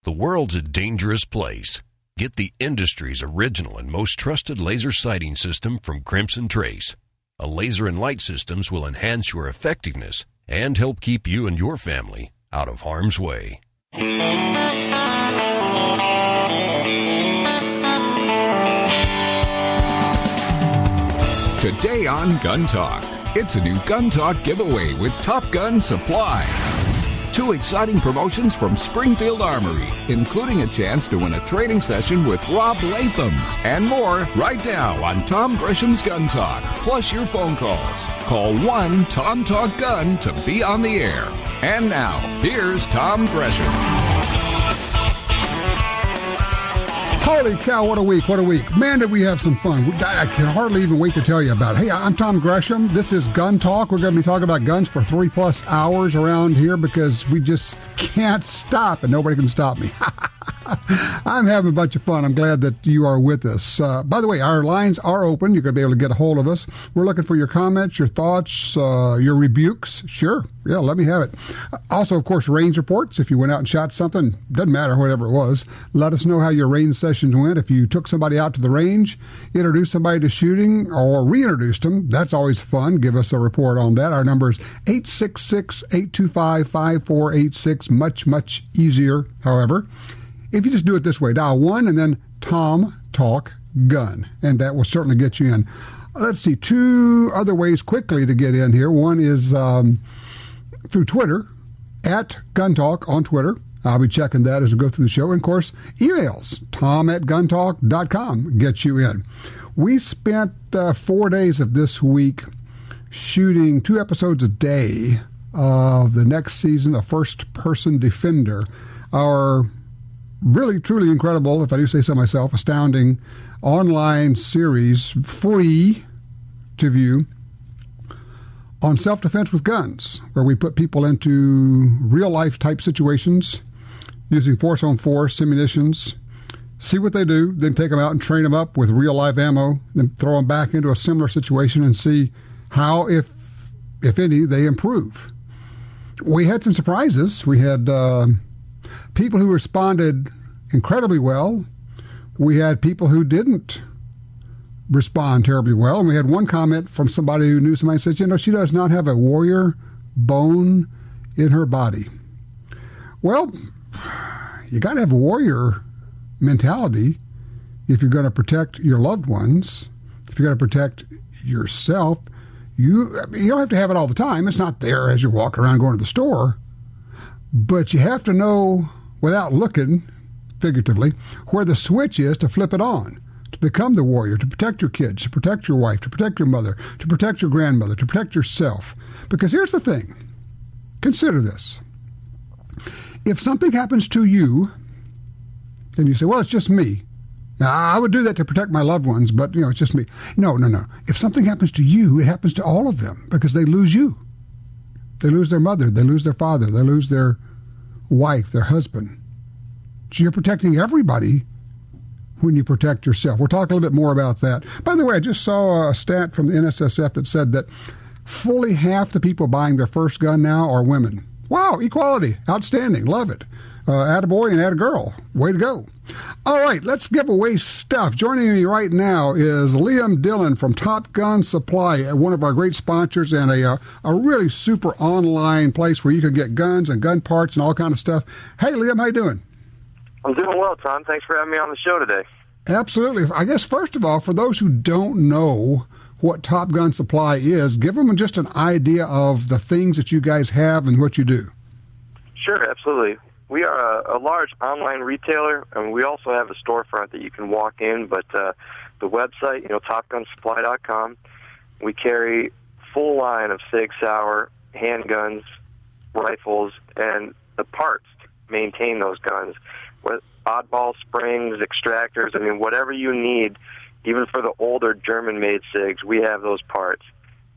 The world's a dangerous place. Get the industry's original and most trusted laser sighting system from Crimson Trace. A laser and light systems will enhance your effectiveness and help keep you and your family out of harm's way. Today on Gun Talk, it's a new Gun Talk giveaway with Top Gun Supply. 2 exciting promotions from Springfield Armory, including a chance to win a training session with Rob Latham. And more right now on Tom Gresham's Gun Talk, plus your phone calls. Call 1-TOM-TALK-GUN to be on the air. And now, here's Tom Gresham. Holy cow, what a week, what a week. Man, did we have some fun. I can hardly even wait to tell you about it. Hey, I'm Tom Gresham. This is Gun Talk. We're going to be talking about guns for 3+ hours around here because we just can't stop and nobody can stop me. I'm having a bunch of fun. I'm glad that you are with us. By the way, our lines are open. You're going to be able to get a hold of us. We're looking for your comments, your thoughts, your rebukes. Sure. Yeah, let me have it. Also, of course, range reports. If you went out and shot something, doesn't matter, whatever it was, let us know how your range sessions went. If you took somebody out to the range, introduced somebody to shooting, or reintroduced them, that's always fun. Give us a report on that. Our number is 866-825-5486. Much, much easier, however. If you just do it this way, dial 1 and then Tom Talk Gun, and that will certainly get you in. Let's see, 2 other ways quickly to get in here. One is through Twitter, at Gun Talk on Twitter. I'll be checking that as we go through the show. And, of course, emails, tom@guntalk.com gets you in. We spent 4 days of this week shooting 2 episodes a day of the next season of First Person Defender, our really, truly incredible, if I do say so myself, astounding online series, free to view, on self-defense with guns, where we put people into real-life type situations using force-on-force ammunitions, see what they do, then take them out and train them up with real-life ammo, then throw them back into a similar situation and see how, if any, they improve. We had some surprises. We had people who responded incredibly well. We had people who didn't respond terribly well. And we had one comment from somebody who knew somebody says, she does not have a warrior bone in her body. Well, you got to have a warrior mentality if you're going to protect your loved ones, if you're going to protect yourself. You don't have to have it all the time. It's not there as you're walking around going to the store. But you have to know, without looking, figuratively, where the switch is to flip it on, to become the warrior, to protect your kids, to protect your wife, to protect your mother, to protect your grandmother, to protect yourself. Because here's the thing. Consider this. If something happens to you, then you say, well, it's just me. Now, I would do that to protect my loved ones, but, it's just me. No. If something happens to you, it happens to all of them because they lose you. They lose their mother. They lose their father. They lose their wife, their husband. So you're protecting everybody when you protect yourself. We'll talk a little bit more about that. By the way, I just saw a stat from the NSSF that said that fully half the people buying their first gun now are women. Wow, equality. Outstanding. Love it. Attaboy and attagirl. Way to go. All right, let's give away stuff. Joining me right now is Liam Dillon from Top Gun Supply, one of our great sponsors and a really super online place where you can get guns and gun parts and all kind of stuff. Hey, Liam, how you doing? I'm doing well, Tom. Thanks for having me on the show today. Absolutely. I guess, first of all, for those who don't know what Top Gun Supply is, give them just an idea of the things that you guys have and what you do. Sure, absolutely. We are a large online retailer, and we also have a storefront that you can walk in, but the website, topgunsupply.com, we carry full line of Sig Sauer handguns, rifles, and the parts to maintain those guns. With oddball springs, extractors, whatever you need, even for the older German-made SIGs, we have those parts.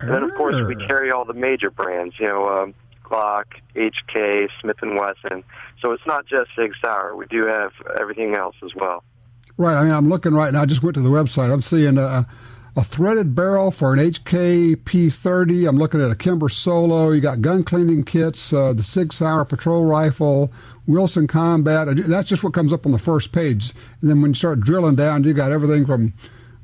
And then, of course, we carry all the major brands, Glock, HK, Smith & Wesson. So it's not just Sig Sauer. We do have everything else as well. Right. I'm looking right now. I just went to the website. I'm seeing a a threaded barrel for an HK-P30. I'm looking at a Kimber Solo. You got gun cleaning kits, the Sig Sauer patrol rifle, Wilson Combat. That's just what comes up on the first page. And then when you start drilling down, you got everything from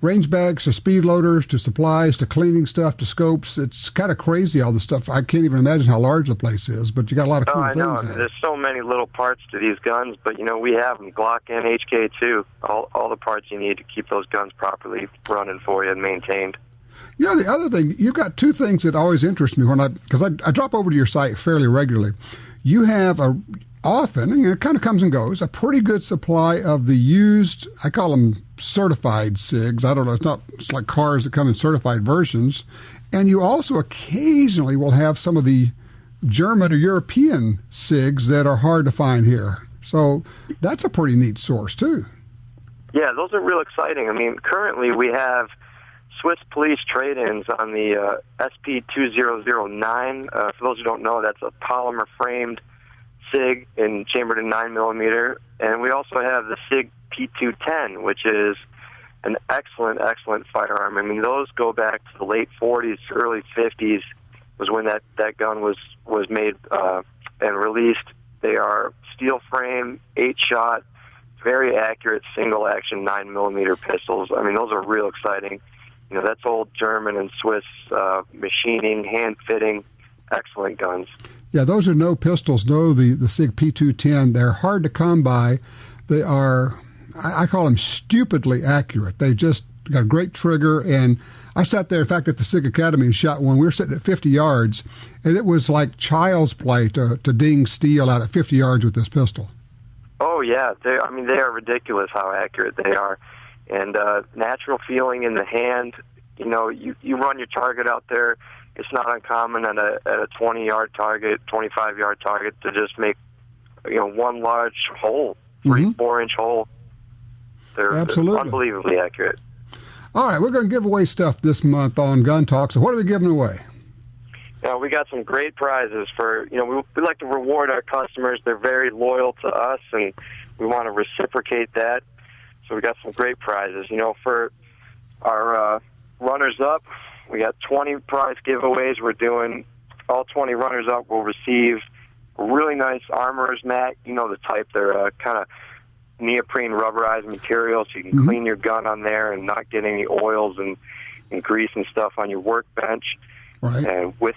range bags to speed loaders to supplies to cleaning stuff to scopes. It's kind of crazy, all the stuff. I can't even imagine how large the place is, but you got a lot of cool things. I know. There's so many little parts to these guns, but, we have them, Glock and HK too. All the parts you need to keep those guns properly running for you and maintained. The other thing, you've got two things that always interest me because I drop over to your site fairly regularly. You have often, and it kind of comes and goes, a pretty good supply of the used, I call them certified SIGs. I don't know, it's like cars that come in certified versions. And you also occasionally will have some of the German or European SIGs that are hard to find here. So that's a pretty neat source, too. Yeah, those are real exciting. Currently we have Swiss police trade-ins on the SP2009. For those who don't know, that's a polymer-framed SIG and chambered in 9mm, and we also have the SIG P210, which is an excellent firearm. Those go back to the late 40s, early 50s was when that gun was made and released. They are steel frame, 8-shot, very accurate single action 9mm pistols. Those are real exciting. That's old German and Swiss machining, hand fitting, excellent guns. Yeah, those who know pistols know the SIG P210. They're hard to come by. They are, I call them stupidly accurate. They just got a great trigger. And I sat there, in fact, at the SIG Academy and shot one. We were sitting at 50 yards, and it was like child's play to ding steel out at 50 yards with this pistol. Oh, yeah. They are ridiculous how accurate they are. And natural feeling in the hand. You run your target out there. It's not uncommon at a 20-yard target, 25-yard target to just make, one large hole, 3-4-inch hole. They're unbelievably accurate. All right, we're going to give away stuff this month on Gun Talk. So what are we giving away? We got some great prizes for, we like to reward our customers. They're very loyal to us, and we want to reciprocate that. So we got some great prizes. For our runners-up, we got 20 prize giveaways. We're doing all 20 runners-up will receive a really nice armorer's mat. The type. They're kind of neoprene rubberized material, so you can clean your gun on there and not get any oils and grease and stuff on your workbench. Right. And with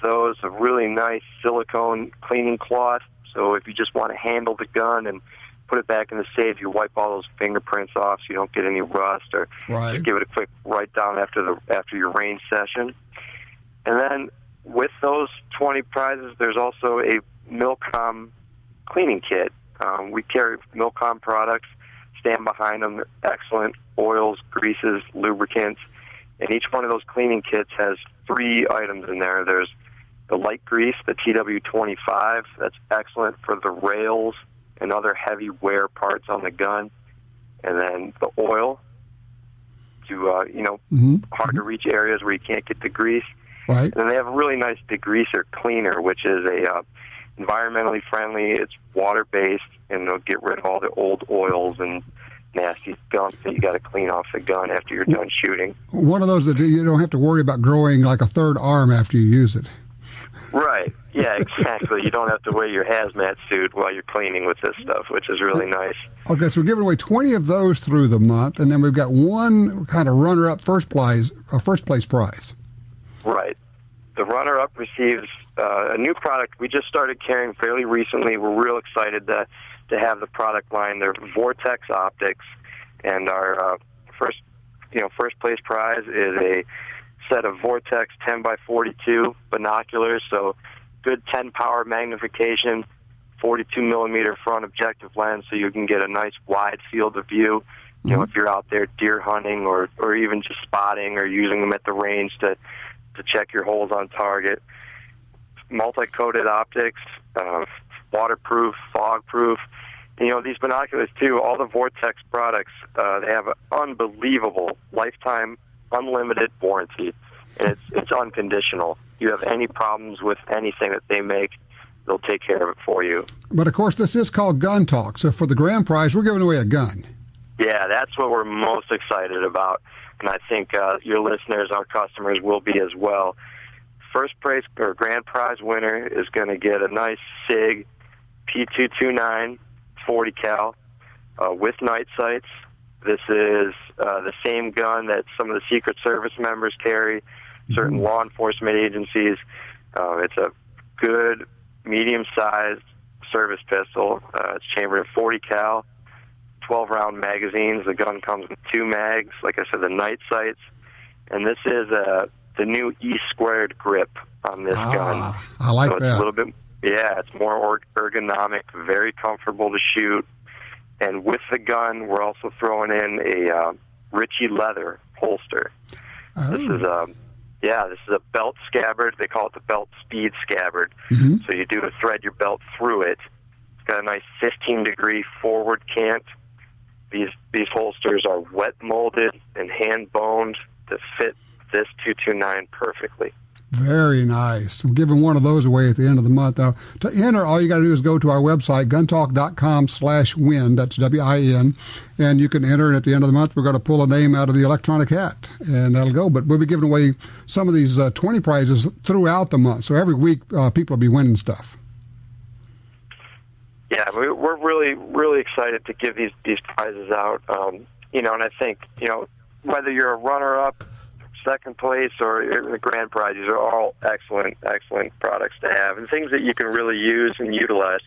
those, a really nice silicone cleaning cloth. So if you just want to handle the gun and put it back in the safe, you wipe all those fingerprints off so you don't get any rust, or just give it a quick write down after your range session. And then with those 20 prizes, there's also a Milcom cleaning kit. We carry Milcom products, stand behind them. They're excellent oils, greases, lubricants, and each one of those cleaning kits has 3 items in there. There's the light grease, the TW25. That's excellent for the rails and other heavy wear parts on the gun. And then the oil to, hard to reach areas where you can't get the grease. Right. And then they have a really nice degreaser cleaner, which is environmentally friendly. It's water-based, and it'll get rid of all the old oils and nasty gunk that you got to clean off the gun after you're done shooting. One of those that you don't have to worry about growing like a third arm after you use it. Right. Yeah, exactly. You don't have to wear your hazmat suit while you're cleaning with this stuff, which is really nice. Okay, so we're giving away 20 of those through the month, and then we've got one kind of runner-up first place prize. Right. The runner-up receives a new product we just started carrying fairly recently. We're real excited to have the product line. They're Vortex optics, and our first place prize is a set of Vortex 10x42 binoculars, so good 10 power magnification, 42 millimeter front objective lens, so you can get a nice wide field of view. If you're out there deer hunting or even just spotting or using them at the range to check your holes on target. Multi-coated optics, waterproof, fog-proof. These binoculars, too, all the Vortex products, they have an unbelievable lifetime unlimited warranty, and it's unconditional. You have any problems with anything that they make, they'll take care of it for you. But, of course, this is called Gun Talk, so for the grand prize, we're giving away a gun. Yeah, that's what we're most excited about. and I think your listeners, our customers, will be as well. First prize or grand prize winner is going to get a nice SIG P229 40 cal with night sights. This is the same gun that some of the Secret Service members carry, certain law enforcement agencies. It's a good, medium-sized service pistol. It's chambered in 40 cal, 12-round magazines. The gun comes with 2 mags, like I said, the night sights. And this is the new E-squared grip on this gun. I like so it's that. A little bit, it's more ergonomic, very comfortable to shoot. And with the gun, we're also throwing in a Ritchie leather holster. This is a belt scabbard. They call it the belt speed scabbard. So you do thread your belt through it. It's got a nice 15-degree forward cant. These holsters are wet molded and hand boned to fit this 229 perfectly. Very nice. I'm giving one of those away at the end of the month. Now, to enter, all you got to do is go to our website, guntalk.com/win. That's WIN. And you can enter, and at the end of the month, we're going to pull a name out of the electronic hat, and that'll go. But we'll be giving away some of these 20 prizes throughout the month. So every week, people will be winning stuff. Yeah, we're really, really excited to give these prizes out. And I think, whether you're a runner-up, second place, or the grand prize, these are all excellent products to have and things that you can really use and utilize.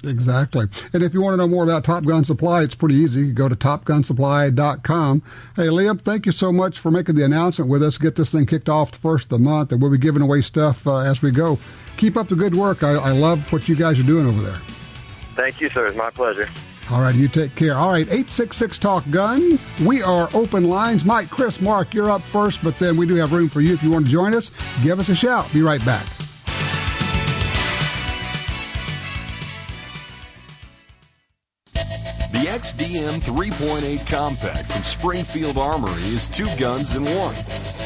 Exactly. And if you want to know more about Top Gun Supply, it's pretty easy. You go to topgunsupply.com. Hey, Liam, thank you so much for making the announcement with us. Get this thing kicked off the first of the month, and we'll be giving away stuff as we go. Keep up the good work. I love what you guys are doing over there. Thank you, sir. It's my pleasure. All right, you take care. All right, 866-TALK-GUN. We are open lines. Mike, Chris, Mark, you're up first, but then we do have room for you. If you want to join us, give us a shout. Be right back. The XDM 3.8 Compact from Springfield Armory is 2 guns in 1.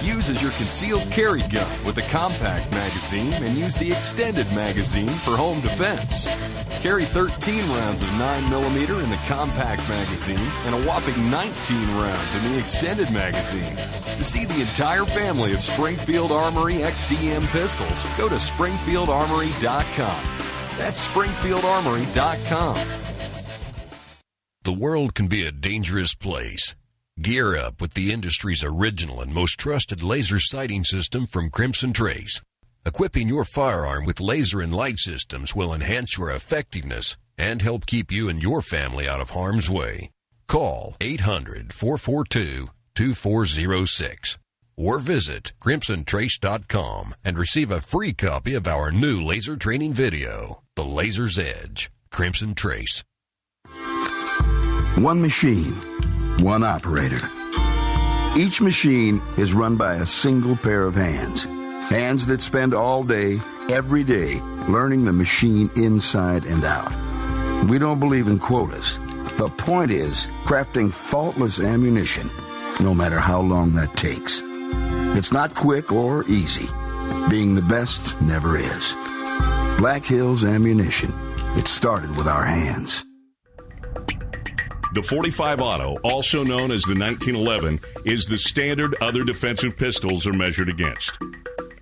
Use as your concealed carry gun with a compact magazine and use the extended magazine for home defense. Carry 13 rounds of 9mm in the compact magazine and a whopping 19 rounds in the extended magazine. To see the entire family of Springfield Armory XDM pistols, go to SpringfieldArmory.com. That's SpringfieldArmory.com. The world can be a dangerous place. Gear up with the industry's original and most trusted laser sighting system from Crimson Trace. Equipping your firearm with laser and light systems will enhance your effectiveness and help keep you and your family out of harm's way. Call 800-442-2406 or visit crimsontrace.com and receive a free copy of our new laser training video, The Laser's Edge. Crimson Trace. One machine, one operator. Each machine is run by a single pair of hands. Hands that spend all day, every day, learning the machine inside and out. We don't believe in quotas. The point is crafting faultless ammunition, no matter how long that takes. It's not quick or easy. Being the best never is. Black Hills Ammunition. It started with our hands. The .45 Auto, also known as the 1911, is the standard other defensive pistols are measured against.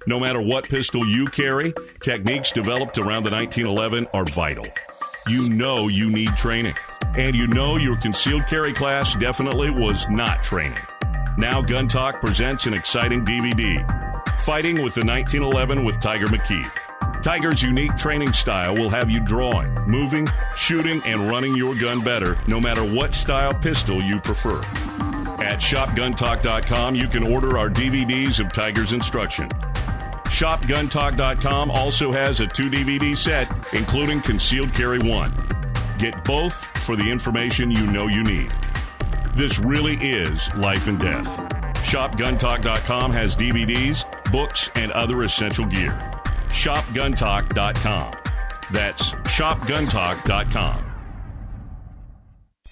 No matter what pistol you carry, techniques developed around the 1911 are vital. You know you need training, and you know your concealed carry class definitely was not training. Now Gun Talk presents an exciting DVD, Fighting with the 1911 with Tiger McKee. Tiger's unique training style will have you drawing, moving, shooting, and running your gun better, no matter what style pistol you prefer. At ShopGunTalk.com, you can order our DVDs of Tiger's instruction. ShopGunTalk.com also has a 2-DVD set, including Concealed Carry 1. Get both for the information you know you need. This really is life and death. ShopGunTalk.com has DVDs, books, and other essential gear. ShopGunTalk.com. That's ShopGunTalk.com.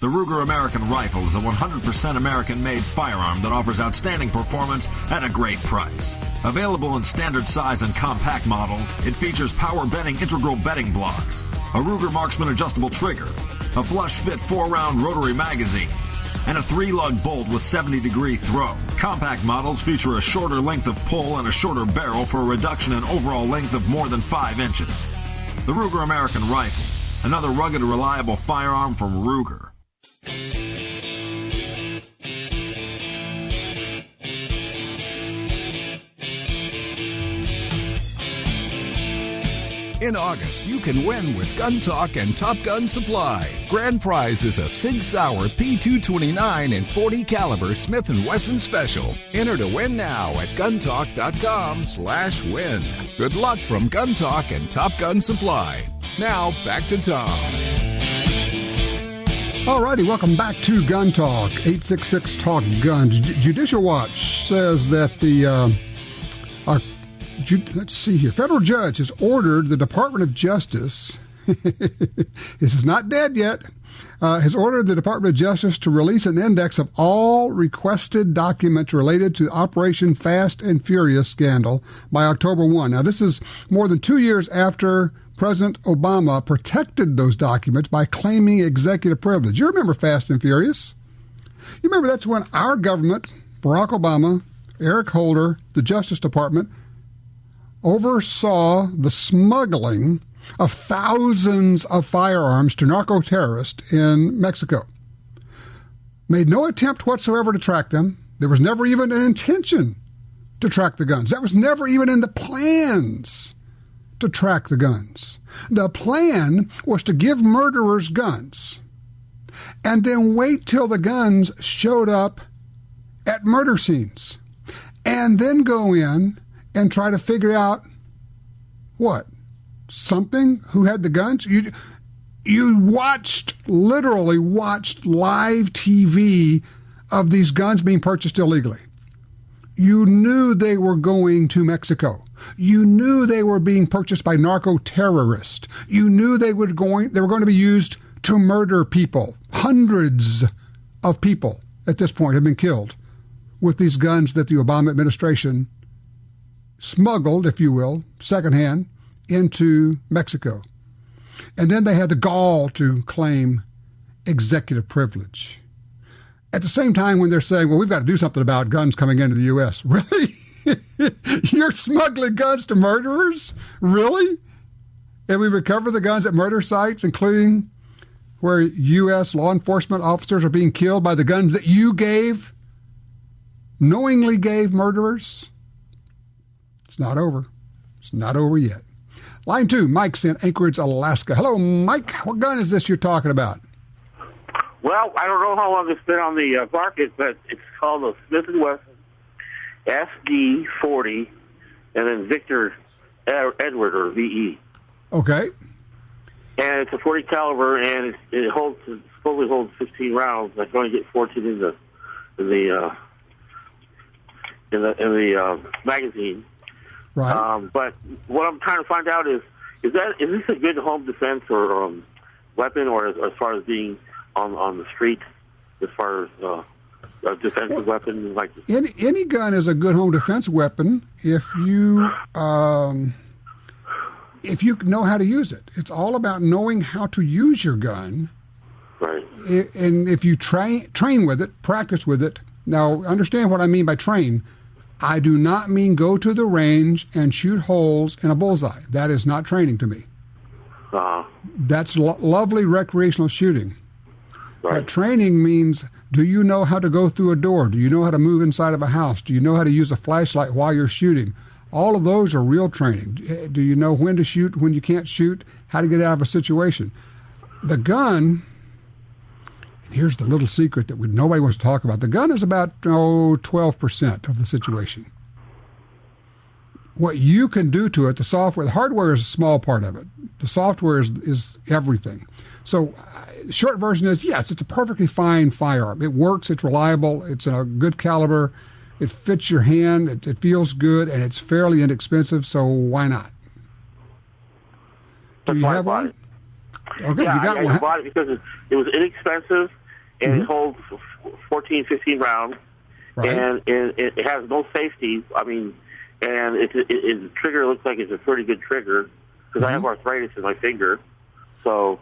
The Ruger American Rifle is a 100% American-made firearm that offers outstanding performance at a great price. Available in standard size and compact models, it features power-bending integral bedding blocks, a Ruger Marksman adjustable trigger, a flush-fit 4-round rotary magazine, and a 3-lug bolt with 70-degree throw. Compact models feature a shorter length of pull and a shorter barrel for a reduction in overall length of more than 5 inches. The Ruger American Rifle, another rugged, reliable firearm from Ruger. In August, you can win with Gun Talk and Top Gun Supply. Grand prize is a Sig Sauer P229 and .40 caliber Smith & Wesson Special. Enter to win now at guntalk.com/win. Good luck from Gun Talk and Top Gun Supply. Now, back to Tom. All righty, welcome back to Gun Talk, 866 Talk Guns. Judicial Watch says that let's see here. Federal judge has ordered the Department of Justice, this is not dead yet, has ordered the Department of Justice to release an index of all requested documents related to Operation Fast and Furious scandal by October 1. Now, this is more than 2 years after President Obama protected those documents by claiming executive privilege. You remember Fast and Furious? You remember that's when our government, Barack Obama, Eric Holder, the Justice Department, oversaw the smuggling of thousands of firearms to narco-terrorists in Mexico. Made no attempt whatsoever to track them. There was never even an intention to track the guns. That was never even in the plans to track the guns. The plan was to give murderers guns and then wait till the guns showed up at murder scenes and then go in and try to figure out what? Something? Who had the guns? You literally watched live TV of these guns being purchased illegally. You knew they were going to Mexico. You knew they were being purchased by narco-terrorists. You knew they were going to be used to murder people. Hundreds of people at this point have been killed with these guns that the Obama administration smuggled, if you will, secondhand, into Mexico. And then they had the gall to claim executive privilege. At the same time when they're saying, well, we've got to do something about guns coming into the U.S. Really? You're smuggling guns to murderers? Really? And we recover the guns at murder sites, including where U.S. law enforcement officers are being killed by the guns that you knowingly gave murderers? It's not over. It's not over yet. Line 2, Mike's in Anchorage, Alaska. Hello, Mike. What gun is this you're talking about? Well, I don't know how long it's been on the market, but it's called a Smith & Wesson SD40, and then Victor Edward, or VE. Okay. And it's a 40 caliber, and it supposedly holds 15 rounds. I can only get 14 in the magazine. Right. But what I'm trying to find out is this a good home defense or weapon, or as far as being on the street, as far as a defensive weapon like this? Any gun is a good home defense weapon if you know how to use it. It's all about knowing how to use your gun. Right. And if you train with it, practice with it. Now, understand what I mean by train. I do not mean go to the range and shoot holes in a bullseye. That is not training to me. That's lovely recreational shooting. Right. But training means, do you know how to go through a door? Do you know how to move inside of a house? Do you know how to use a flashlight while you're shooting? All of those are real training. Do you know when to shoot, when you can't shoot, how to get out of a situation? The gun, and here's the little secret that nobody wants to talk about. The gun is about 12% of the situation. What you can do to it, the software, the hardware is a small part of it. The software is everything. So short version is, yes, it's a perfectly fine firearm. It works, it's reliable, it's a good caliber, it fits your hand, it feels good, and it's fairly inexpensive, so why not? Do you have one? Okay, yeah, you got one. I bought it because it was inexpensive, and it holds 14, 15 rounds, Right. and it has no safety. I mean, and the trigger looks like it's a pretty good trigger, because I have arthritis in my finger, so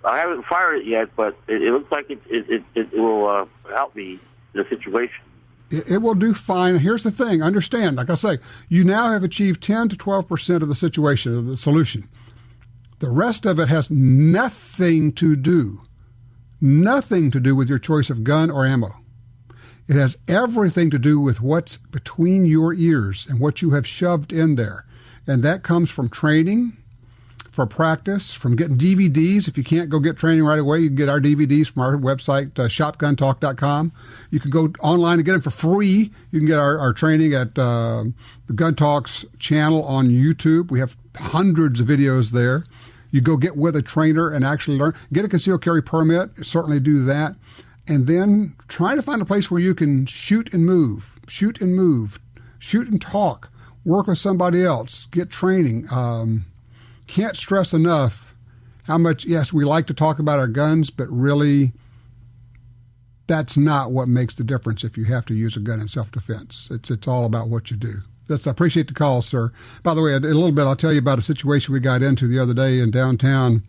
I haven't fired it yet, but it looks like it will help me in the situation. It will do fine. Here's the thing. Understand, like I say, you now have achieved 10 to 12% of the situation, of the solution. The rest of it has nothing to do with your choice of gun or ammo. It has everything to do with what's between your ears and what you have shoved in there. And that comes from training, for practice, from getting DVDs. If you can't go get training right away, you can get our DVDs from our website, shopguntalk.com. You can go online and get them for free. You can get our training at the Gun Talks channel on YouTube. We have hundreds of videos there. You go get with a trainer and actually learn. Get a concealed carry permit. Certainly do that. And then try to find a place where you can shoot and move, shoot and talk, work with somebody else, get training. Can't stress enough how much, yes, we like to talk about our guns, but really that's not what makes the difference if you have to use a gun in self-defense. It's all about what you do. I appreciate the call, sir. By the way, a little bit, I'll tell you about a situation we got into the other day in downtown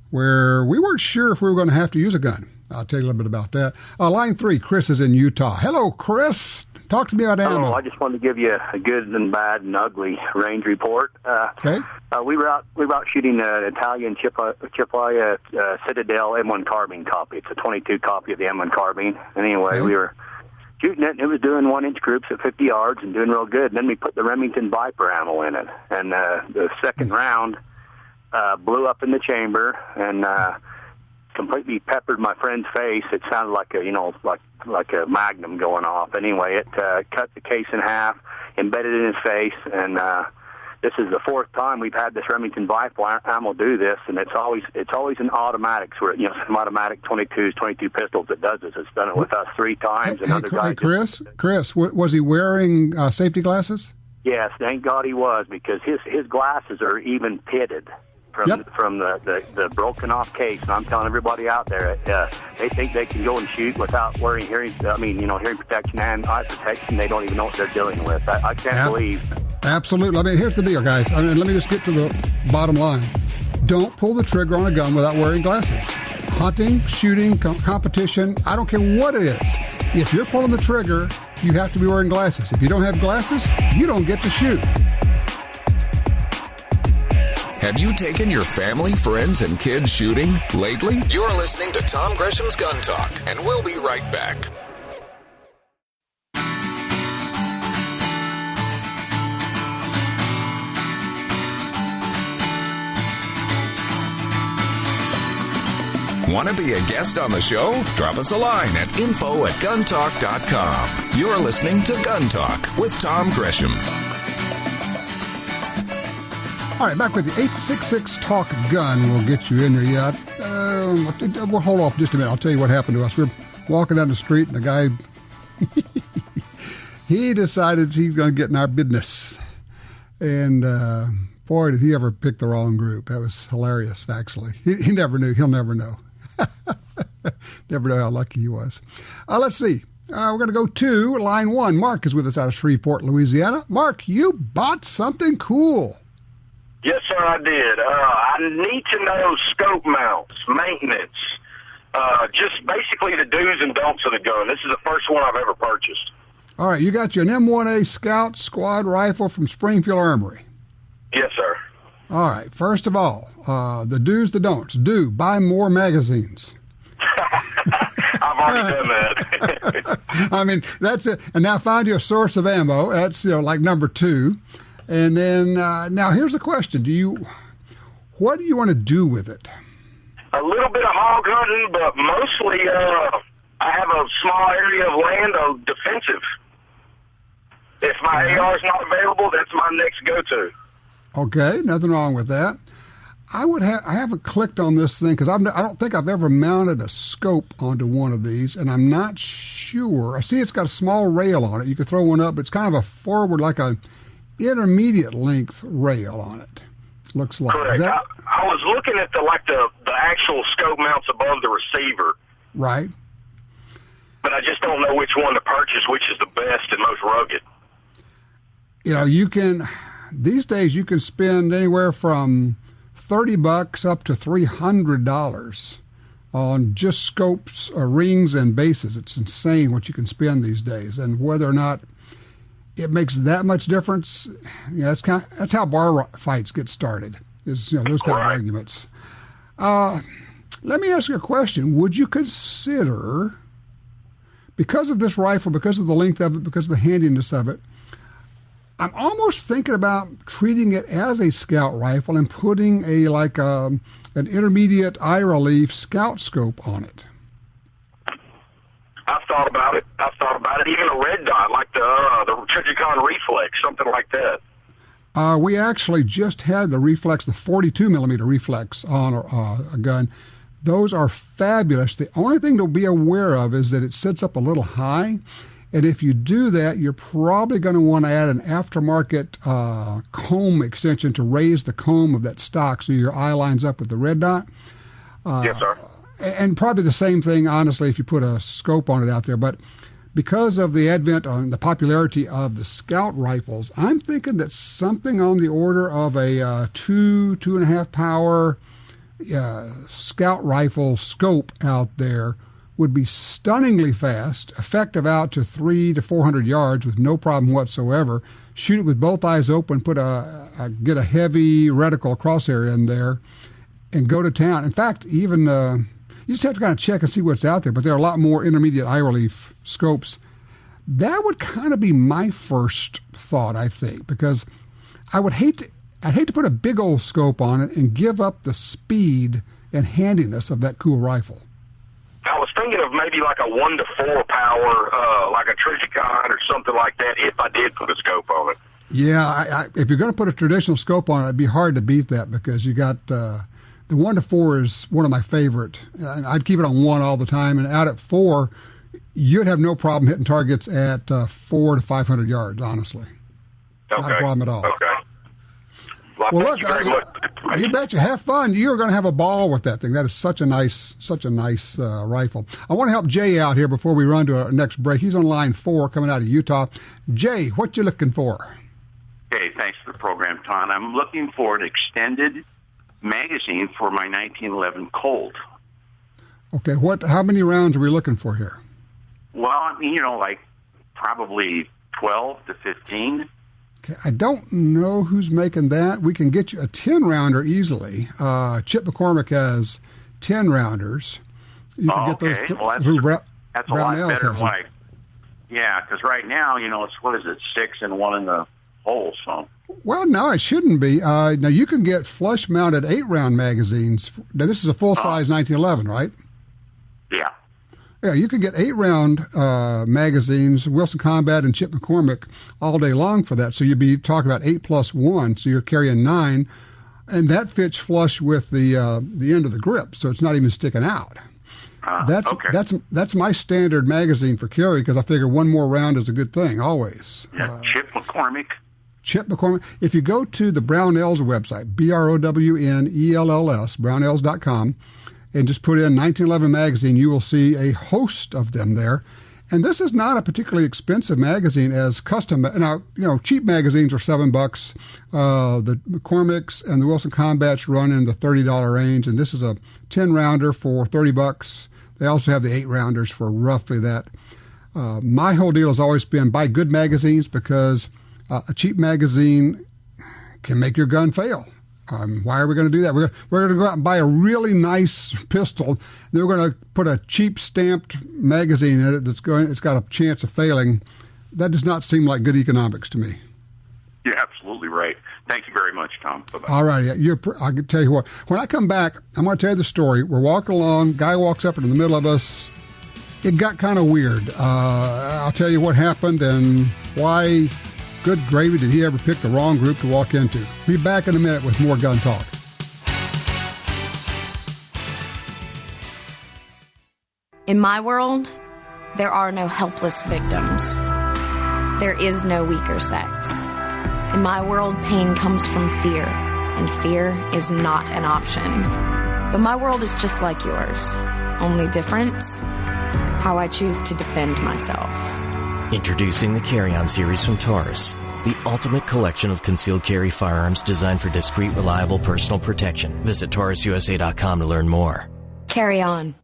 where we weren't sure if we were going to have to use a gun. I'll tell you a little bit about that. Line 3, Chris is in Utah. Hello, Chris. Talk to me about ammo. Hello, I just wanted to give you a good and bad and range report. Okay. We were out shooting an Italian Chipaya Citadel M1 carbine copy. It's a 22 copy of the M1 carbine. Anyway, we were shooting it, and it was doing 1-inch groups at 50 yards and doing real good. And then we put the Remington Viper ammo in it, and the second round blew up in the chamber and completely peppered my friend's face. It sounded like like a magnum going off. Anyway, it cut the case in half, embedded in his face, and this is the fourth time we've had this Remington Viper ammo do this, and it's always in automatics, where some automatic 22s, 22 pistols that does this. It's done it with us 3 times. And other guys. Chris, was he wearing safety glasses? Yes, thank God he was, because his glasses are even pitted from the broken off case. And I'm telling everybody out there, they think they can go and shoot without wearing hearing protection and eye protection. They don't even know what they're dealing with. I can't believe. Absolutely. I mean, here's the deal, guys. I mean, let me just get to the bottom line. Don't pull the trigger on a gun without wearing glasses. Hunting, shooting, competition, I don't care what it is. If you're pulling the trigger, you have to be wearing glasses. If you don't have glasses, you don't get to shoot. Have you taken your family, friends, and kids shooting lately? You're listening to Tom Gresham's Gun Talk, and we'll be right back. Want to be a guest on the show? Drop us a line at info@guntalk.com. You're listening to Gun Talk with Tom Gresham. All right, back with the 866-TALK-GUN. We'll get you in there yet. We'll hold off just a minute. I'll tell you what happened to us. We were walking down the street, and the guy, he decided he's going to get in our business. And boy, did he ever pick the wrong group. That was hilarious, actually. He never knew. He'll never know. Never know how lucky he was. Let's see. We're going to go to line 1. Mark is with us out of Shreveport, Louisiana. Mark, you bought something cool. Yes, sir, I did. I need to know scope mounts, maintenance, just basically the do's and don'ts of the gun. This is the first one I've ever purchased. All right, you got your M1A Scout Squad rifle from Springfield Armory. Yes, sir. All right, first of all, the do's, the don'ts. Do, buy more magazines. I've already done that. I mean, that's it. And now find you a source of ammo. That's like number 2. And then now here's the question: what do you want to do with it? A little bit of hog hunting, but mostly I have a small area of land of defensive. If my AR is not available, that's my next go-to. Okay, nothing wrong with that. I haven't clicked on this thing because I don't think I've ever mounted a scope onto one of these, and I'm not sure. I see it's got a small rail on it. You could throw one up. It's kind of a forward, like a intermediate length rail on it. Looks like. Correct. I was looking at the actual scope mounts above the receiver. Right. But I just don't know which one to purchase, which is the best and most rugged. You know, these days you can spend anywhere from $30 up to $300 on just scopes, rings, and bases. It's insane what you can spend these days, and whether or not it makes that much difference. Yeah, that's how bar fights get started. Is those kind of arguments. Let me ask you a question. Would you consider, because of this rifle, because of the length of it, because of the handiness of it, I'm almost thinking about treating it as a scout rifle and putting an intermediate eye relief scout scope on it. I've thought about it. Even a red dot, like the Trigicon Reflex, something like that. We actually just had the Reflex, the 42 millimeter Reflex on a gun. Those are fabulous. The only thing to be aware of is that it sits up a little high. And if you do that, you're probably going to want to add an aftermarket comb extension to raise the comb of that stock so your eye lines up with the red dot. Yes, sir. And probably the same thing, honestly, if you put a scope on it out there. But because of the advent and the popularity of the scout rifles, I'm thinking that something on the order of a 2.5 power scout rifle scope out there would be stunningly fast, effective out to 300 to 400 yards with no problem whatsoever. Shoot it with both eyes open, get a heavy reticle crosshair in there, and go to town. In fact, even you just have to kind of check and see what's out there, but there are a lot more intermediate eye relief scopes. That would kind of be my first thought, I think, because I'd hate to put a big old scope on it and give up the speed and handiness of that cool rifle. I was thinking of maybe like a 1 to 4 power, like a Trigicon or something like that, if I did put a scope on it. Yeah, if you're going to put a traditional scope on it, it'd be hard to beat that because you got the 1 to 4 is one of my favorite. I'd keep it on 1 all the time, and out at 4, you'd have no problem hitting targets at 400 to 500 yards, honestly. Okay. Not a problem at all. Okay. Well, look, you betcha. Have fun. You're going to have a ball with that thing. That is such a nice rifle. I want to help Jay out here before we run to our next break. He's on line 4 coming out of Utah. Jay, what you looking for? Hey, thanks for the program, Tom. I'm looking for an extended magazine for my 1911 Colt. Okay, how many rounds are we looking for here? Well, I mean, like probably 12 to 15. Okay, I don't know who's making that. We can get you a 10-rounder easily. Chip McCormick has 10-rounders. You can get those. Well, that's a lot better than yeah, because right now, it's, 6 and 1 in the hole, so. Well, no, it shouldn't be. Now, you can get flush-mounted 8-round magazines. Now, this is a full-size 1911, right? Yeah. Yeah, you can get 8-round magazines, Wilson Combat and Chip McCormick, all day long for that. So you'd be talking about 8 plus 1, so you're carrying 9, and that fits flush with the end of the grip, so it's not even sticking out. That's my standard magazine for carry because I figure one more round is a good thing always. Chip McCormick. Chip McCormick. If you go to the Brownells website, BROWNELLS, brownells.com, and just put in 1911 magazine, you will see a host of them there. And this is not a particularly expensive magazine as custom. Now, cheap magazines are $7. The McCormick's and the Wilson Combats run in the $30 range, and this is a 10-rounder for $30. They also have the 8-rounders for roughly that. My whole deal has always been buy good magazines because a cheap magazine can make your gun fail. Why are we going to do that? We're going to go out and buy a really nice pistol. Then we're going to put a cheap stamped magazine in it it's got a chance of failing. That does not seem like good economics to me. You're absolutely right. Thank you very much, Tom. Bye-bye. All right. I can tell you what. When I come back, I'm going to tell you the story. We're walking along. Guy walks up into the middle of us. It got kind of weird. I'll tell you what happened and why. Good gravy, did he ever pick the wrong group to walk into? Be back in a minute with more Gun Talk. In my world, there are no helpless victims. There is no weaker sex. In my world, pain comes from fear, and fear is not an option. But my world is just like yours, only different, how I choose to defend myself. Introducing the Carry-On series from Taurus. the ultimate collection of concealed carry firearms designed for discreet, reliable personal protection. Visit TaurusUSA.com to learn more. Carry on.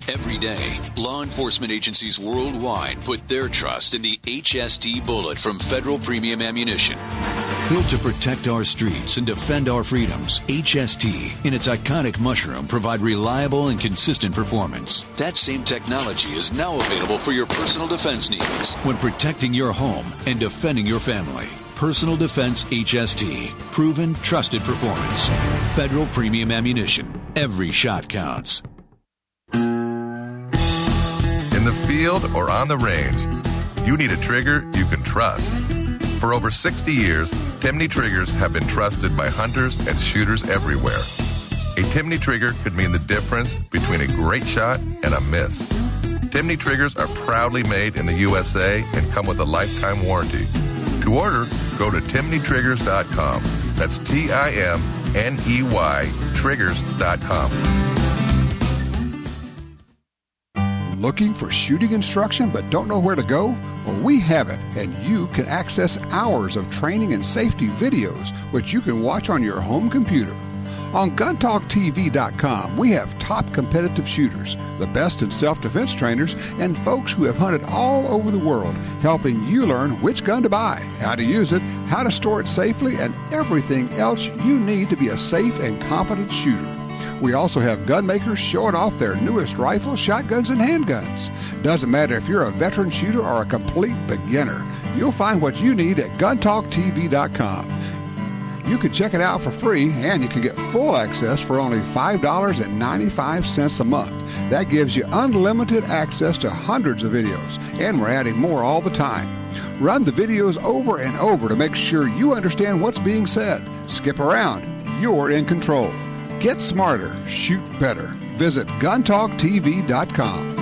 Every day, law enforcement agencies worldwide put their trust in the HST bullet from Federal Premium Ammunition. Built to protect our streets and defend our freedoms, HST, in its iconic mushroom, provide reliable and consistent performance. That same technology is now available for your personal defense needs when protecting your home and defending your family. Personal Defense HST. Proven, trusted performance. Federal Premium Ammunition. Every shot counts. In the field or on the range, you need a trigger you can trust. For over 60 years, Timney triggers have been trusted by hunters and shooters everywhere. A Timney trigger could mean the difference between a great shot and a miss. Timney triggers are proudly made in the USA and come with a lifetime warranty. To order, go to timneytriggers.com. That's TIMNEY triggers.com. Looking for shooting instruction but don't know where to go? Well, we have it, and you can access hours of training and safety videos, which you can watch on your home computer. On GunTalkTV.com, we have top competitive shooters, the best in self-defense trainers, and folks who have hunted all over the world, helping you learn which gun to buy, how to use it, how to store it safely, and everything else you need to be a safe and competent shooter. We also have gun makers showing off their newest rifles, shotguns, and handguns. Doesn't matter if you're a veteran shooter or a complete beginner. You'll find what you need at GunTalkTV.com. You can check it out for free, and you can get full access for only $5.95 a month. That gives you unlimited access to hundreds of videos, and we're adding more all the time. Run the videos over and over to make sure you understand what's being said. Skip around. You're in control. Get smarter. Shoot better. Visit GunTalkTV.com.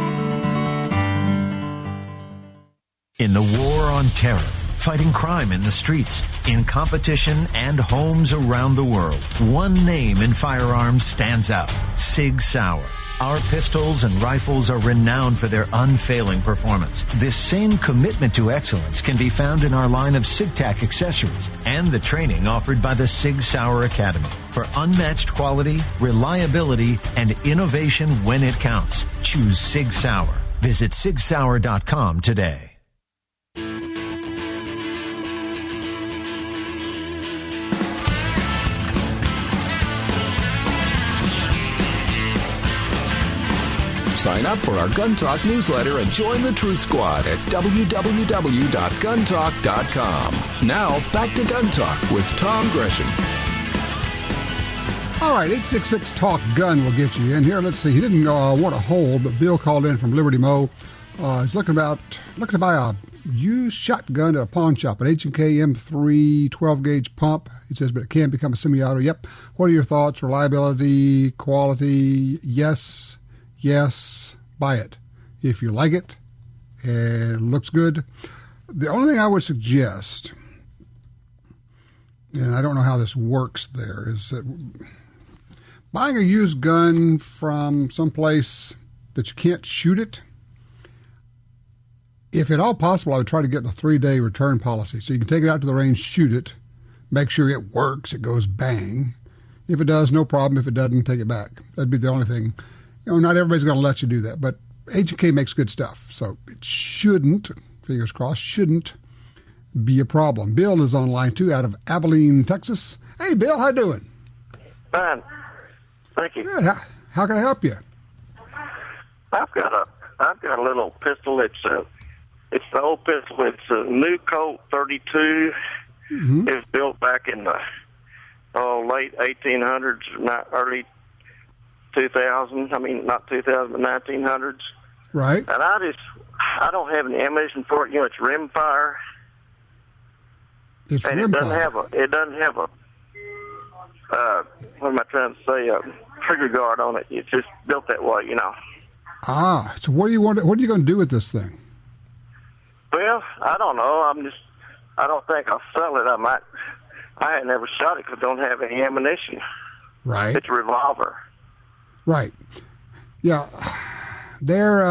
In the war on terror, fighting crime in the streets, in competition and homes around the world, one name in firearms stands out: Sig Sauer. Our pistols and rifles are renowned for their unfailing performance. This same commitment to excellence can be found in our line of SigTac accessories and the training offered by the Sig Sauer Academy. For unmatched quality, reliability, and innovation when it counts, choose Sig Sauer. Visit SigSauer.com today. Sign up for our Gun Talk newsletter and join the Truth Squad at www.guntalk.com. Now, back to Gun Talk with Tom Gresham. All right, 866-TALK-GUN will get you in here. Let's see. He didn't want a hold, but Bill called in from Liberty Mo. He's looking to buy a used shotgun at a pawn shop, an H&K M3 12-gauge pump. He says, but it can become a semi-auto. Yep. What are your thoughts? Reliability, quality? Yes, buy it. If you like it and it looks good. The only thing I would suggest, and I don't know how this works there, is that buying a used gun from someplace that you can't shoot it, if at all possible, I would try to get a 3-day return policy. So you can take it out to the range, shoot it, make sure it works, it goes bang. If it does, no problem. If it doesn't, take it back. That'd be the only thing. Not everybody's going to let you do that, but H&K makes good stuff. So it shouldn't, fingers crossed, shouldn't be a problem. Bill is on line 2 out of Abilene, Texas. Hey, Bill, how you doing? Fine. Thank you. Good. How can I help you? I've got a little pistol. It's an old pistol. It's a new Colt 32. Mm-hmm. It was built back in the late 1800s, not early 2000. I mean, not 2000, but 1900s. Right. And I don't have any ammunition for it. It's rimfire. It's and rimfire. It doesn't have a what am I trying to say? A trigger guard on it. It's just built that way, Ah, so what do you want? What are you going to do with this thing? Well, I don't know. I don't think I'll sell it. I ain't never shot it because I don't have any ammunition. Right. It's a revolver. Right. Yeah. They're,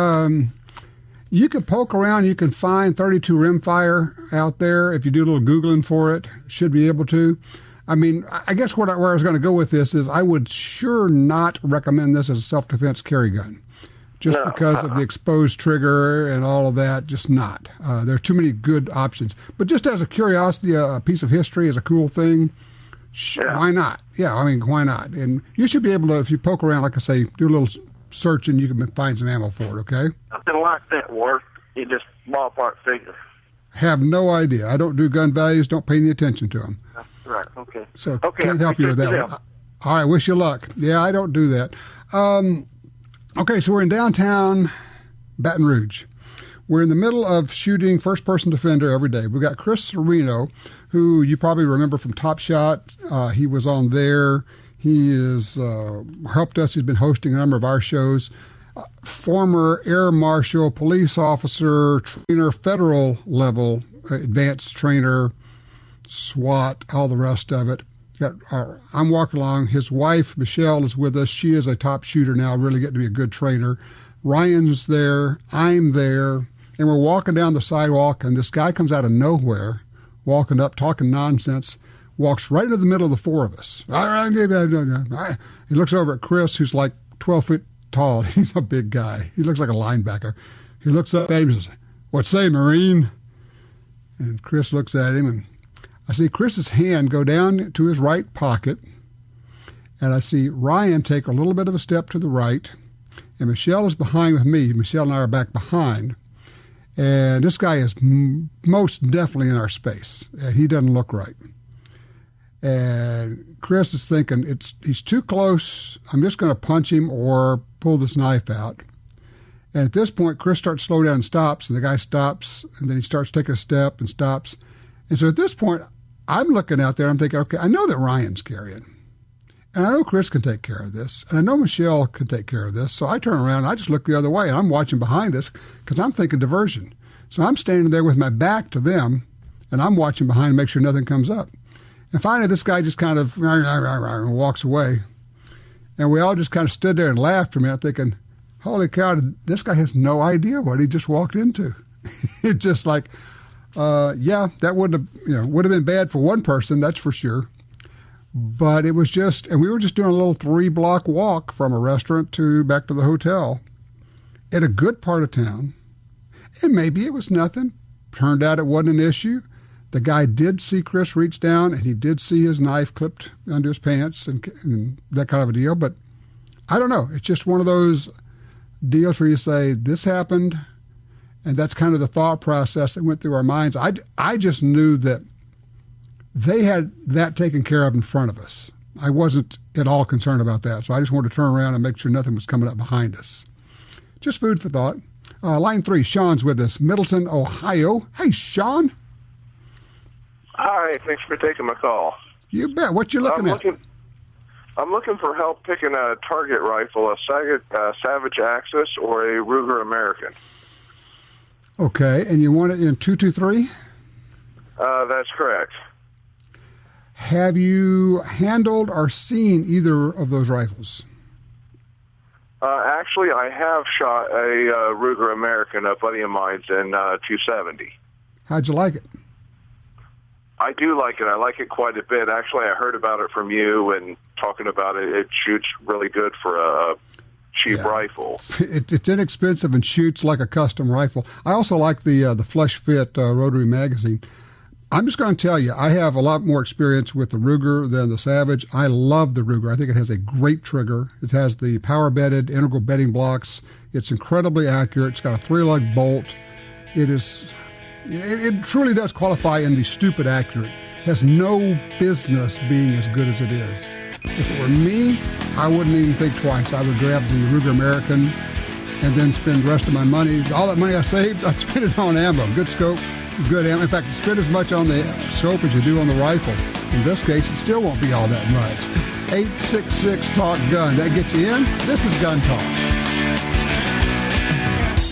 You can poke around. You can find 32 rimfire out there. If you do a little Googling for it, should be able to. I mean, I guess where I was going to go with this is I would sure not recommend this as a self-defense carry gun. Just because of the exposed trigger and all of that, just not. There are too many good options. But just as a curiosity, a piece of history is a cool thing. Why not? Yeah, I mean, why not? And you should be able to, if you poke around, like I say, do a little searching, you can find some ammo for it, okay? Nothing like that worth. You just ballpark figure. Have no idea. I don't do gun values, don't pay any attention to them. Right, okay. So can't help you with that one. All right, wish you luck. Yeah, I don't do that. Okay, so we're in downtown Baton Rouge. We're in the middle of shooting first-person defender every day. We've got Chris Serino, who you probably remember from Top Shot. He was on there. He has helped us. He's been hosting a number of our shows. Former air marshal, police officer, trainer, federal level, advanced trainer, SWAT, all the rest of it. I'm walking along. His wife, Michelle, is with us. She is a top shooter now, really getting to be a good trainer. Ryan's there. I'm there. And we're walking down the sidewalk, and this guy comes out of nowhere, walking up, talking nonsense, walks right into the middle of the four of us. He looks over at Chris, who's like 12 feet tall. He's a big guy. He looks like a linebacker. He looks up at him and says, "What say, Marine?" And Chris looks at him, and I see Chris's hand go down to his right pocket, and I see Ryan take a little bit of a step to the right, and Michelle is behind with me. Michelle and I are back behind, and this guy is most definitely in our space, and he doesn't look right. And Chris is thinking, he's too close. I'm just going to punch him or pull this knife out. And at this point, Chris starts to slow down and stops, and the guy stops, and then he starts taking a step and stops. And so at this point, I'm looking out there, I'm thinking, okay, I know that Ryan's carrying. And I know Chris can take care of this. And I know Michelle can take care of this. So I turn around, and I just look the other way, and I'm watching behind us because I'm thinking diversion. So I'm standing there with my back to them, and I'm watching behind to make sure nothing comes up. And finally, this guy just kind of walks away. And we all just kind of stood there and laughed for a minute, thinking, holy cow, this guy has no idea what he just walked into. It's just like, that would have been bad for one person, that's for sure. But it was just, and we were just doing a little 3-block walk from a restaurant back to the hotel in a good part of town. And maybe it was nothing. Turned out it wasn't an issue. The guy did see Chris reach down, and he did see his knife clipped under his pants and that kind of a deal. But I don't know. It's just one of those deals where you say, this happened, and that's kind of the thought process that went through our minds. I just knew that they had that taken care of in front of us. I wasn't at all concerned about that. So I just wanted to turn around and make sure nothing was coming up behind us. Just food for thought. Line 3, Sean's with us, Middleton, Ohio. Hey, Sean. Hi, thanks for taking my call. You bet. What you looking at? I'm looking for help picking a target rifle, a Savage Axis or a Ruger American. Okay, and you want it in 223? That's correct. Have you handled or seen either of those rifles? Actually, I have shot a Ruger American, a buddy of mine's, in 270. How'd you like it? I do like it. I like it quite a bit. Actually, I heard about it from you and talking about it. It shoots really good for a cheap rifle. It's inexpensive and shoots like a custom rifle. I also like the Flush Fit rotary magazine. I'm just going to tell you, I have a lot more experience with the Ruger than the Savage. I love the Ruger. I think it has a great trigger. It has the power-bedded integral bedding blocks. It's incredibly accurate. It's got a 3-lug bolt. It truly does qualify in the stupid accurate. It has no business being as good as it is. If it were me, I wouldn't even think twice. I would grab the Ruger American and then spend the rest of my money. All that money I saved, I'd spend it on ammo. Good scope, good ammo. In fact, you spend as much on the scope as you do on the rifle. In this case, it still won't be all that much. 866-TALK-GUN. That gets you in. This is Gun Talk.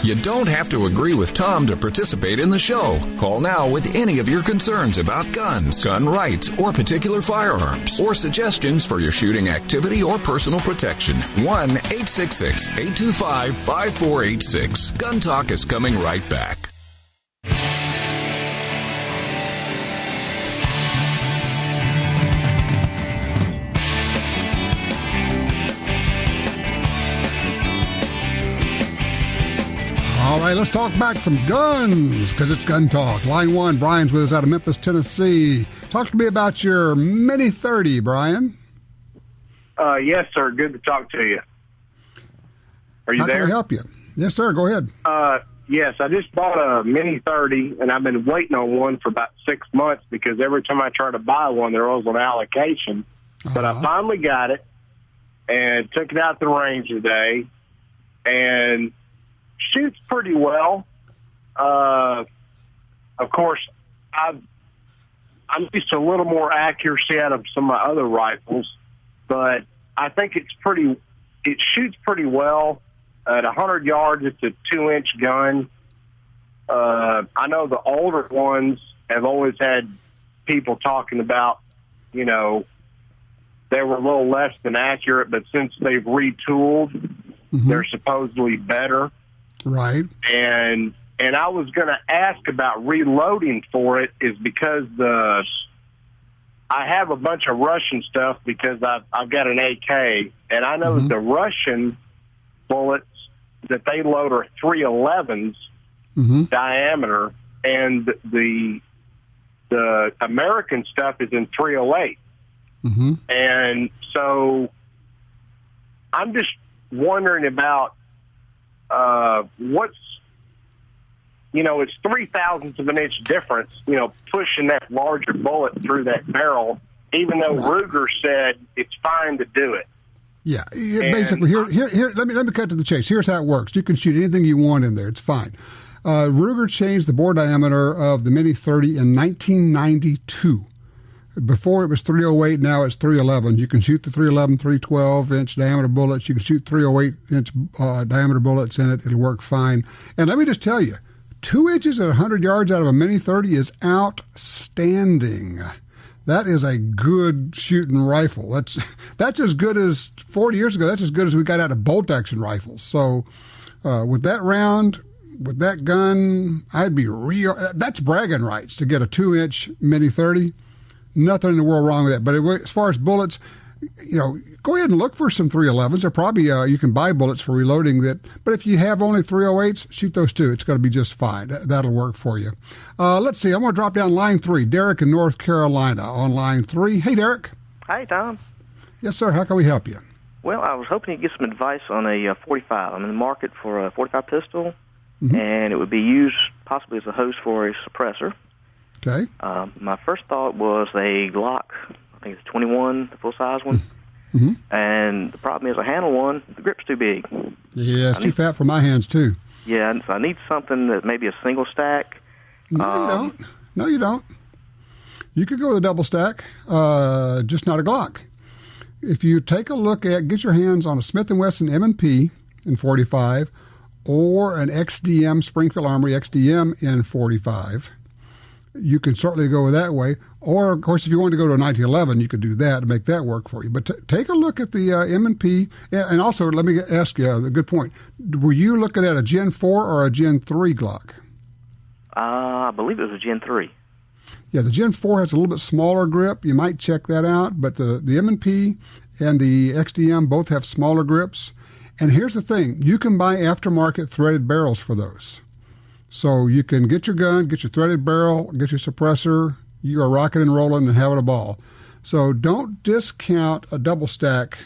You You don't have to agree with Tom to participate in the show. Call now with any of your concerns about guns, gun rights, or particular firearms, or suggestions for your shooting activity or personal protection. 1-866-825-5486. Gun Talk is coming right back. All right, let's talk back some guns, because it's Gun Talk. Line 1, Brian's with us out of Memphis, Tennessee. Talk to me about your Mini 30, Brian. Yes, sir. Good to talk to you. Are you How there? Can I help you? Yes, sir. Go ahead. Yes, I just bought a Mini 30, and I've been waiting on one for about 6 months because every time I try to buy one, they're always on allocation. But I finally got it and took it out the range today, and shoots pretty well. Of course, I'm used to a little more accuracy out of some of my other rifles, but I think it shoots pretty well. At 100 yards, it's a 2-inch gun. I know the older ones have always had people talking about, they were a little less than accurate, but since they've retooled, they're supposedly better. Right. And I was going to ask about reloading for it is because I have a bunch of Russian stuff because I've got an AK, and I know the Russian bullets that they load are 311s diameter, and the American stuff is in 308. And so I'm just wondering about what's, it's 0.003 of an inch difference, pushing that larger bullet through that barrel, even though Ruger said it's fine to do it. Yeah, basically, here. Let me cut to the chase. Here's how it works. You can shoot anything you want in there. It's fine. Ruger changed the bore diameter of the Mini 30 in 1992. Before it was 308, now it's 311. You can shoot the 311, 312-inch diameter bullets. You can shoot 308-inch diameter bullets in it. It'll work fine. And let me just tell you, 2 inches at 100 yards out of a Mini 30 is outstanding. That is a good shooting rifle. That's as good as 40 years ago. That's as good as we got out of bolt-action rifles. So with that round, with that gun, I'd be real. That's bragging rights to get a 2-inch Mini 30. Nothing in the world wrong with that. But as far as bullets, go ahead and look for some 311s. There probably you can buy bullets for reloading that. But if you have only 308s, shoot those too. It's going to be just fine. That'll work for you. Let's see. I'm going to drop down line 3. Derek in North Carolina on line 3. Hey, Derek. Hi, Tom. Yes, sir. How can we help you? Well, I was hoping to get some advice on a 45. I'm in the market for a 45 pistol, and it would be used possibly as a host for a suppressor. Okay. My first thought was a Glock. I think it's 21, the full-size one. And the problem is I handle one, the grip's too big. Yeah, it's too fat for my hands, too. Yeah, and so I need something that maybe a single stack. No, you don't. No, you don't. You could go with a double stack, just not a Glock. If you take a look get your hands on a Smith & Wesson M&P in 45 or an XDM, Springfield Armory XDM in 45, you can certainly go that way. Or, of course, if you want to go to a 1911, you could do that to make that work for you. But take a look at the M&P. And also, let me ask you a good point. Were you looking at a Gen 4 or a Gen 3 Glock? I believe it was a Gen 3. Yeah, the Gen 4 has a little bit smaller grip. You might check that out. But the M&P and the XDM both have smaller grips. And here's the thing. You can buy aftermarket threaded barrels for those. So you can get your gun, get your threaded barrel, get your suppressor. You are rocking and rolling and having a ball. So don't discount a double stack.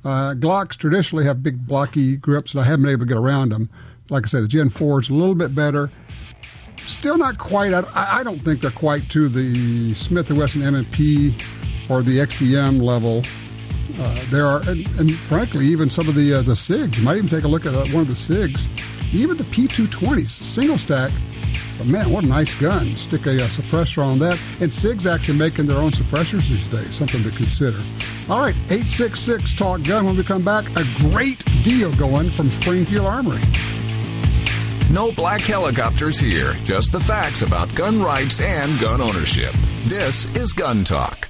Glocks traditionally have big blocky grips, and I haven't been able to get around them. Like I said, the Gen 4 is a little bit better. Still not quite. I don't think they're quite to the Smith & Wesson M&P or the XDM level. There are, and frankly, even some of the SIGs. You might even take a look at one of the SIGs. Even the P220s, single stack. But man, what a nice gun. Stick a suppressor on that. And SIG's actually making their own suppressors these days. Something to consider. All right, 866-TALK-GUN. When we come back, a great deal going from Springfield Armory. No black helicopters here, just the facts about gun rights and gun ownership. This is Gun Talk.